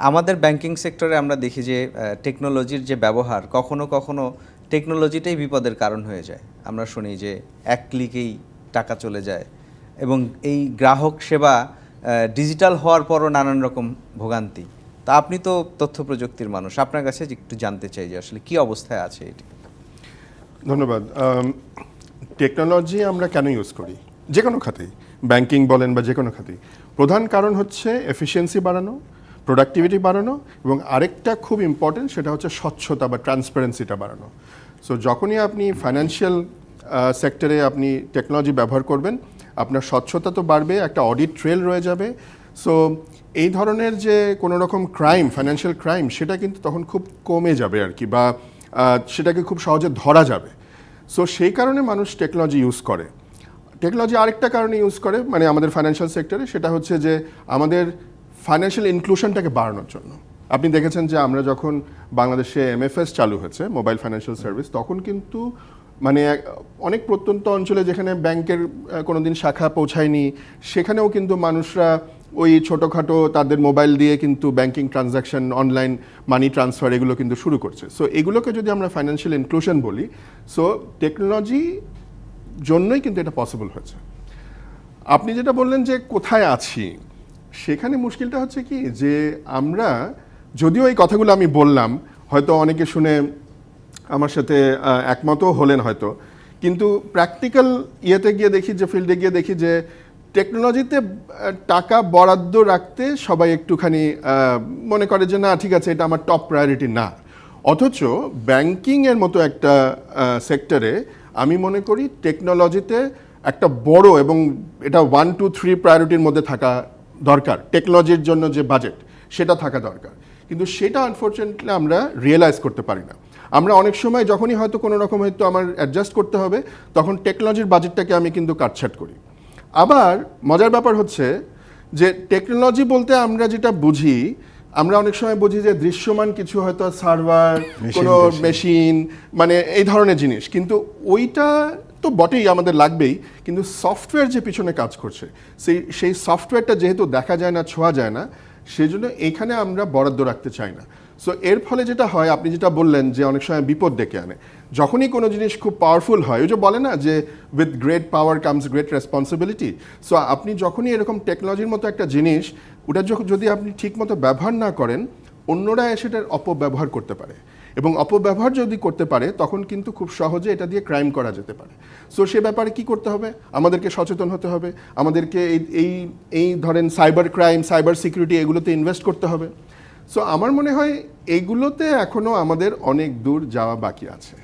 আমাদের ব্যাংকিং সেক্টরে আমরা দেখি যে টেকনোলজির যে ব্যবহার কখনো কখনো টেকনোলজিটাই বিপদের কারণ হয়ে যায়। আমরা শুনি যে এক ক্লিকেই টাকা চলে যায় এবং এই গ্রাহক সেবা ডিজিটাল হওয়ার পরও নানান রকম ভোগান্তি। তা আপনি তো তথ্য প্রযুক্তির মানুষ, আপনার কাছে একটু জানতে চাই যে আসলে কি অবস্থায় আছে এটি। ধন্যবাদ। টেকনোলজি আমরা কেন ইউজ করি? যে কোনো খাতেই, ব্যাংকিং বলেন বা যে কোনো খাতেই, প্রধান কারণ হচ্ছে এফিসিয়েন্সি বাড়ানো, প্রোডাক্টিভিটি বাড়ানো এবং আরেকটা খুব ইম্পর্টেন্ট সেটা হচ্ছে স্বচ্ছতা বা ট্রান্সপারেন্সিটা বাড়ানো। সো যখনই আপনি ফাইন্যান্সিয়াল সেক্টরে আপনি টেকনোলজি ব্যবহার করবেন, আপনার স্বচ্ছতা তো বাড়বে, একটা অডিট ট্রেল রয়ে যাবে। সো এই ধরনের যে কোনো রকম ক্রাইম, ফাইন্যান্সিয়াল ক্রাইম, সেটা কিন্তু তখন খুব কমে যাবে আর কি, বা সেটাকে খুব সহজে ধরা যাবে। সো সেই কারণে মানুষ টেকনোলজি ইউজ করে। টেকনোলজি আরেকটা কারণে ইউজ করে, মানে আমাদের ফাইন্যান্সিয়াল সেক্টরে, সেটা হচ্ছে যে আমাদের ফাইন্যান্সিয়াল ইনক্লুশনটাকে বাড়ানোর জন্য। আপনি দেখেছেন যে আমরা যখন বাংলাদেশে এমএফএস চালু হয়েছে, মোবাইল ফাইন্যান্সিয়াল সার্ভিস, তখন কিন্তু মানে অনেক প্রত্যন্ত অঞ্চলে যেখানে ব্যাংকের কোনোদিন শাখা পৌঁছায়নি, সেখানেও কিন্তু মানুষরা ওই ছোটোখাটো তাদের মোবাইল দিয়ে কিন্তু banking transaction, online money transfer এগুলো কিন্তু শুরু করছে। সো এগুলোকে যদি আমরা ফাইন্যান্সিয়াল ইনক্লুশন বলি, সো টেকনোলজি জন্যই কিন্তু এটা পসিবল হয়েছে। আপনি যেটা বললেন যে কোথায় আছি, সেখানে মুশকিলটা হচ্ছে কি যে আমরা, যদিও এই কথাগুলো আমি বললাম, হয়তো অনেকে শুনে আমার সাথে একমতও হলেন হয়তো, কিন্তু প্র্যাকটিক্যাল ইয়েতে গিয়ে দেখি, যে ফিল্ডে গিয়ে দেখি যে টেকনোলজিতে টাকা বরাদ্দ রাখতে সবাই একটুখানি মনে করে যে না ঠিক আছে, এটা আমার টপ প্রায়োরিটি না। অথচ ব্যাংকিংয়ের মতো একটা সেক্টরে আমি মনে করি টেকনোলজিতে একটা বড়, এবং এটা 1, 2, 3 প্রায়োরিটির মধ্যে থাকা দরকার। টেকনোলজির জন্য যে বাজেট, সেটা থাকা দরকার, কিন্তু সেটা আনফর্চুনেটলি আমরা রিয়েলাইজ করতে পারি না। আমরা অনেক সময় যখনই হয়তো কোনো রকম হয়তো আমার অ্যাডজাস্ট করতে হবে, তখন টেকনোলজির বাজেটটাকে আমি কিন্তু কাটছাট করি। আবার মজার ব্যাপার হচ্ছে যে টেকনোলজি বলতে আমরা যেটা বুঝি, আমরা অনেক সময় বুঝি যে দৃশ্যমান কিছু, হয়তো সার্ভার, কোনো মেশিন, মানে এই ধরনের জিনিস, কিন্তু ওইটা তো বটেই, আমাদের লাগবেই, কিন্তু সফটওয়্যার যে পিছনে কাজ করছে, সেই সফটওয়্যারটা যেহেতু দেখা যায় না, ছোঁয়া যায় না, সেই জন্য এইখানে আমরা বরাদ্দ রাখতে চাই না। সো এর ফলে যেটা হয়, আপনি যেটা বললেন যে অনেক সময় বিপদ ডেকে আনে, যখনই কোনো জিনিস খুব পাওয়ারফুল হয়, ওই যে বলে না যে with great power comes great responsibility. So আপনি যখনই এরকম টেকনোলজির মতো একটা জিনিস, ওটা যদি আপনি ঠিকমতো ব্যবহার না করেন, অন্যরা সেটার অপব্যবহার করতে পারে, এবং অপব্যবহার যদি করতে পারে, তখন কিন্তু খুব সহজে এটা দিয়ে ক্রাইম করা যেতে পারে। সো সে ব্যাপারে কি করতে হবে? আমাদেরকে সচেতন হতে হবে, আমাদেরকে এই ধরেন সাইবার ক্রাইম, সাইবার সিকিউরিটি, এগুলোতে ইনভেস্ট করতে হবে। সো আমার মনে হয় এইগুলোতে এখনও আমাদের অনেক দূর যাওয়া বাকি আছে।